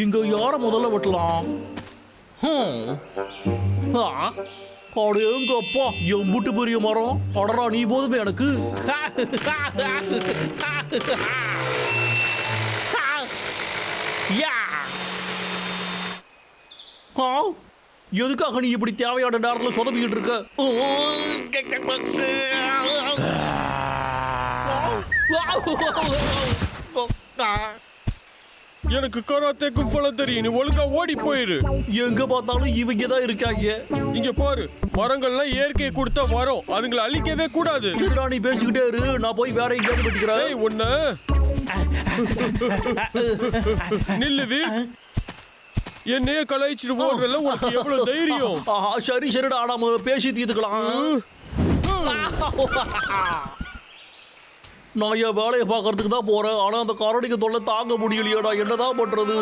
இங்க யார முதல்ல வெட்டலாம்? அடேங்கப்பா, எம்புட்டு பெரிய மரம்! அடரா, நீ போதுமே எனக்கு. எதுக்காக நீ இப்படி தேவையான நேரத்தில் சொதப்பிக்கிட்டு இருக்க? எனக்கு கராத்தே கும்பலம் தெரியும். நீ ஒழுங்கா ஓடி போயிரு. எங்க பார்த்தாலும் இவங்க தான் இருக்காங்க. இங்க பாரு, மரங்கள்லாம் இயற்கையை கொடுத்தா வரும். அதுங்களை அழிக்கவே கூடாது. நீ பேசிக்கிட்டே இரு, நான் போய் வேற எங்கேயாவது வெட்டிக்கிறேன். ஒண்ணு நில்லுவி. என்னையே கலாய்ச்சிட்டு போடுறல, உனக்கு எவ்வளவு தைரியம்? சரி சரிடா, நாம பேசி தீர்த்துக்கலாம். நான் என் வேலையை பார்க்கறதுக்கு தான் போறேன். ஆனா அந்த கரடிக்கு தொல்லை தாங்க முடியலையடா. என்னதான் பண்றது?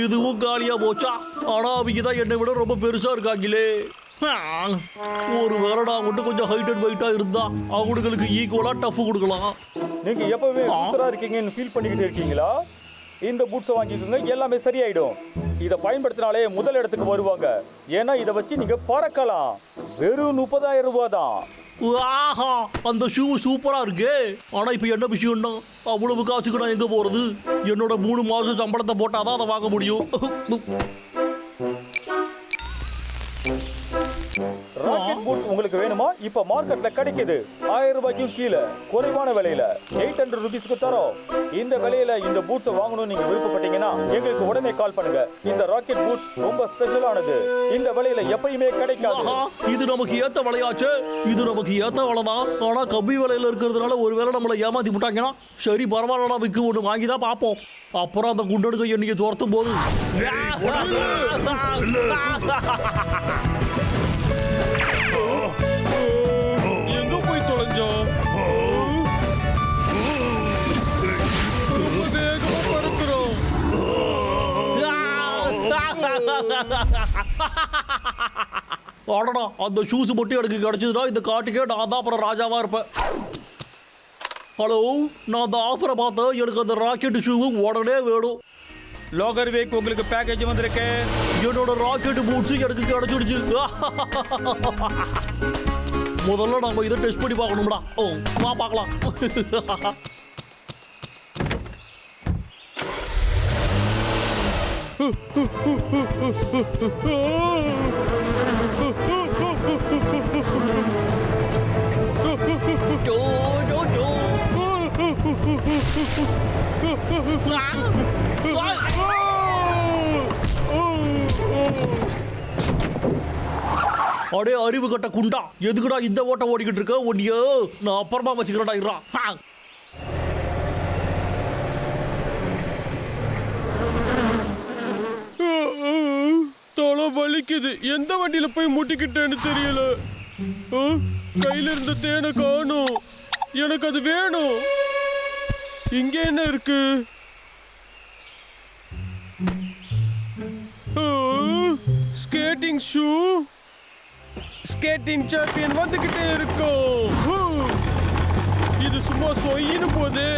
இதுவும் காலியா போச்சா? ஆனா அவங்க தான் என்னை விட ரொம்ப பெருசா இருக்காங்களே. ஒரு வேலைடா மட்டும் கொஞ்சம் ஹைட் அண்ட் வெயிட்டா இருந்தா அவங்களுக்கு ஈக்குவலா டஃப் கொடுக்கலாம். நீங்க எப்பவுமே பூஸ்டரா இருக்கீங்கன்னு ஃபீல் பண்ணிக்கிட்டு இருக்கீங்களா? இந்த பூட்ஸை வாங்கிக்கோங்க, எல்லாமே சரியாயிடும். இதை பயன்படுத்தினாலே முதல் இடத்துக்கு வருவாங்க. ஏன்னா இதை வச்சு நீங்க பறக்கலாம். வெறும் 30,000 ரூபாய் தான். ஆஹா, அந்த ஷூ சூப்பரா இருக்கு. ஆனா இப்ப என்ன விஷயம்னா, அவ்வளவு காசுக்கு நான் எங்க போறது? என்னோட 3 மாசம் சம்பளத்தை போட்டாதான் அதை வாங்க முடியும். ராக்கெட் பூட்ஸ் உங்களுக்கு வேணுமா? இப்ப மார்க்கெட்ல கிடைக்குது. 1000 ரூபாய்க்கும் கீழே குறைவான விலையில 800 ரூபீஸ்க்கு தரோம். இந்த விலையில இந்த பூட்ஸை வாங்கணும்னு நீங்க விருப்பப்பட்டீங்கன்னா எங்களுக்கு உடனே கால் பண்ணுங்க. இந்த ராக்கெட் பூட்ஸ் ரொம்ப ஸ்பெஷலானது. இந்த விலையில எப்பயுமே கிடைக்காது. இது நமக்கு ஏத்த விலையாச்சு. இது நமக்கு ஏத்த விலைதான். ஆனா கம்மி விலையில இருக்கிறதுனால ஒருவேளை நம்மளை ஏமாத்தி விட்டாங்கன்னா சரி பரவாயில்லடா, விக்கு ஒன்று வாங்கி தான் பார்ப்போம். அப்புறம் அந்த குண்டடுக்க என்னைக்கு துரத்தும் போது எங்க போய் தொலைஞ்சோம்? வேகமா பறக்கிறோம். அடடா, அந்த ஷூஸ் மட்டும் எனக்கு கிடைச்சதுன்னா இந்த காட்டுக்கே நான் தான் அப்புறம் ராஜாவா இருப்பேன். ஹலோ, நான் அந்த ஆஃபரை பார்த்தேன். எனக்கு அந்த ராக்கெட் ஷூவும் உடனே வேணும். லோகர் வீக் உங்களுக்கு பேக்கேஜ் வந்திருக்கு. என்னோட ராக்கெட் பூட்ஸ் எனக்கு கிடைச்சிடுச்சு. முதல்ல நம்ம இதை டெஸ்ட் பண்ணி பார்க்கணும்டா. வா பார்க்கலாம். அடே அறிவு கட்ட குண்டா, எதுக்குடா இந்த ஓட்ட ஓடிக்கிட்டு இருக்க? ஒடியோ, நான் அப்புறமா வச்சுக்கிறேன்டா. இருறா. தலை வலிக்குது. எந்த வண்டியில போய் முட்டிக்கிட்டேன்னு தெரியல. கையில இருந்த தேனை காணும். எனக்கு அது வேணும். இங்க என்ன இருக்கு? Skating shoe. ஸ்கேட்டிங் சாம்பியன் வந்துகிட்டே இருக்கும். இது சும்மா சொயின்னு போதே.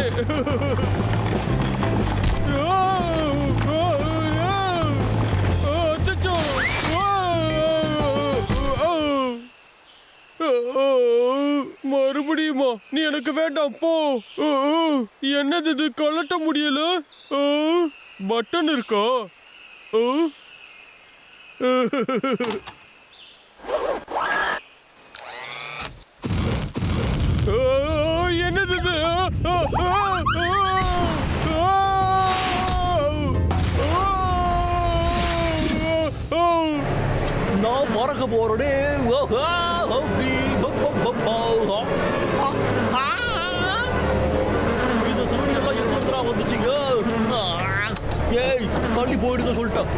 மறுபடியுமா? நீ எனக்கு வேண்டாம், போ. என்னது இது? கழட்ட முடியல. பட்டன் இருக்கா? என்னது இது? நான் மறக்க போறேனே. இந்த துணியெல்லாம் எங்க இருந்துடா வந்துச்சுங்க? ஏய், தள்ளி போயிடுங்க சொல்லிட்டேன்.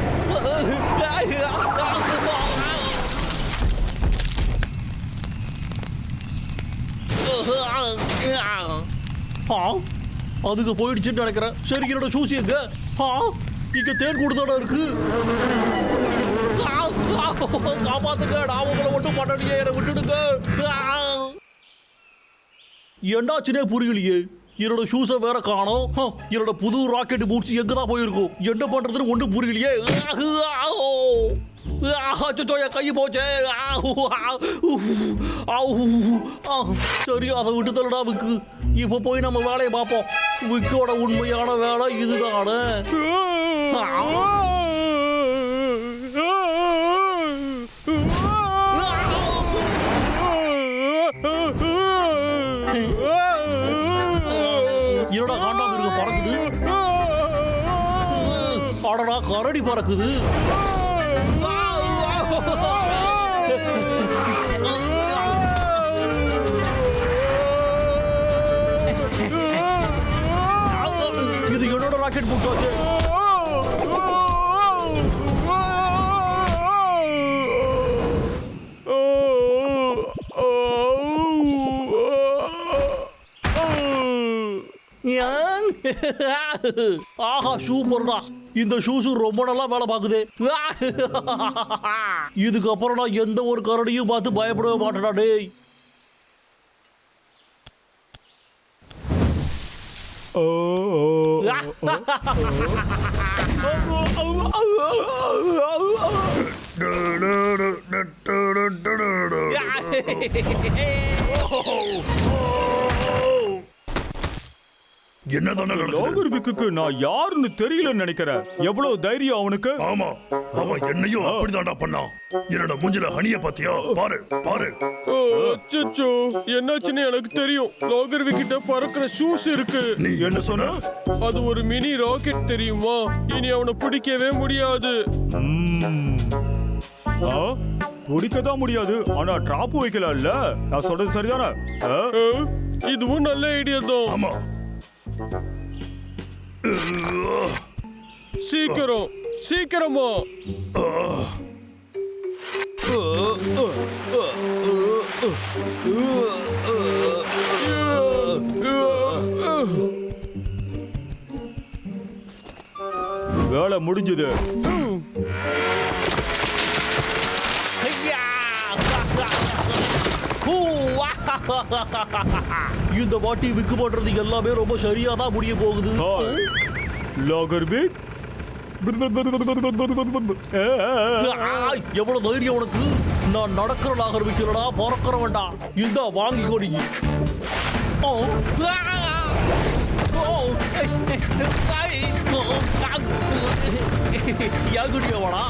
அதுக்கு போயிடுச்சுன்னு நினைக்கிறேன். சரி, என்னோட ஷூஸ் எங்க? இங்க தேன் கூடுதோட இருக்கு. காப்பாத்துங்க, நான் உங்களை மட்டும் பண்ணடியே, என்னை விட்டுடுங்க. என்னாச்சுனே புரியலையே. என்னோட ஷூஸை வேற காணோம். என்னோட புது ராக்கெட் பூட்ஸ் எங்க தான் போயிருக்கும்? என்ன பண்றதுன்னு ஒன்றும் புரியலையே. அச்சோ, என் கை போச்சே. சரி, அதை விட்டு தள்ளுடா விக்கு. இப்போ போய் நம்ம வேலையை பார்ப்போம். விக்கோட உண்மையான வேலை இதுதானே. என்னடா காண்டாம இருக்க பறக்குது? அடடா, கரடி பறக்குது. இது என்னோட ராக்கெட் பூட்ஸ். ஆஹா, சூப்பர்டா. இந்த ஷூஸ் ரொம்ப நல்லா வேலை பார்க்குது. இதுக்கப்புறம் நான் எந்த ஒரு கரடியும் பார்த்து பயப்படவே மாட்டேடா டேய். என்னதானே லாகர் விக்குக்கு நான் யாருன்னு தெரியலன்னு நினைக்கிறேன். எவ்வளவு தைரியம் அவனுக்கு. ஆமா, அவன் என்னையும் அப்படிதான்டா பண்ணான். என்னோட மூஞ்சில ஹனிய பாத்தியா? பாரு பாரு. அச்சச்சோ, என்னாச்சுன்னு எனக்கு தெரியும். லாகர் விக்கிட்ட பறக்கிற ஷூஸ் இருக்கு. நீ என்ன சொன்ன? அது ஒரு மினி ராக்கெட் தெரியுமா? இனி அவனை பிடிக்கவே முடியாது. பிடிக்கதான் முடியாது, ஆனா டிராப் வைக்கலாம்ல. நான் சொல்றது சரிதானே? இதுவும் நல்ல ஐடியா தான். ஆமா. சீக்கிரம் சீக்கிரமா. வேலை முடிஞ்சது. இந்த வாட்டி விக்கு பண்றது எல்லாமே ரொம்ப சரியா தான் முடிய போகுது. லாகர் விக், எவ்வளவு தைரியம் உனக்கு? நான் நடக்கிற லாகர் விக்கலடா, பறக்கிற வேண்டாம். இந்த வாங்கி கொடிங்க. யாகுடியவாடா.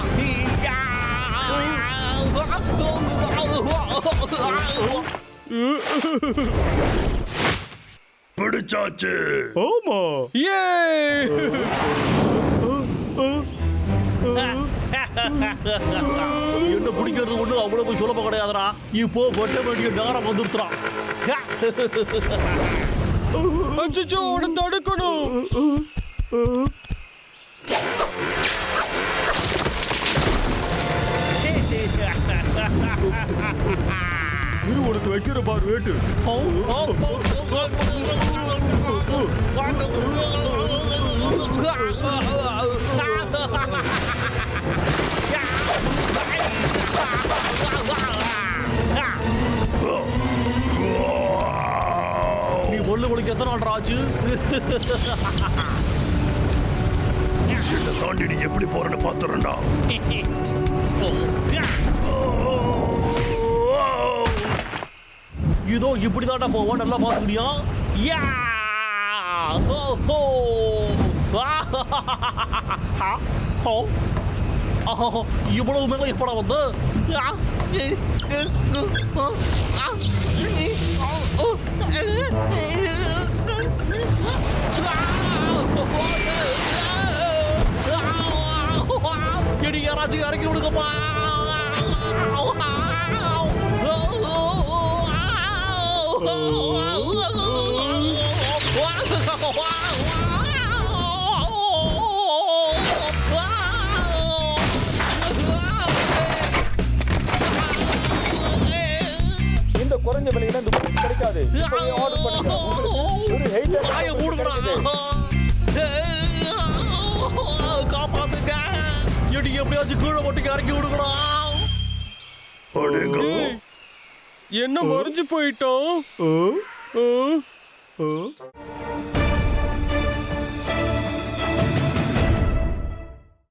பிடிச்சாச்சு. ஆமா. என்ன பிடிக்கிறது ஒண்ணு அவ்வளவு சுலபம் கிடையாதுடா. இப்போ வெட்ட வேண்டிய நேரம் வந்துடுறான். அச்சச்சோ, அவனை தடுக்கணும். இது உனக்கு வைக்கிற பார் வேட்டு. நீ பொண்ணு முடிக்க எத்தனை நாள் ஆச்சு? என்ன தாண்டி நீ எப்படி போறன்னு பாத்துறா. இதோ இப்படிதான்டா போவோம். நல்லா பாத்துக்கிட்டியா? இவ்வளவு மேல எப்படா வந்து? எடி யாராச்சும் இறக்கி விடுங்கப்பா. இந்த குறைஞ்ச விலையில இந்த பொருள் கிடைக்காது. இப்பவே ஆர்டர் பண்ணுங்க. உங்களுக்கு ஒரு ஹெய்டர் வாயை மூடுங்கடா. காப்பாத்துங்க. எடி எப்படியாச்சும் கீழே போட்டு இறக்கி விடுங்கடா. அடேங்க. என்ன மறைஞ்சு போயிட்டோம்? ஆ? ஆ?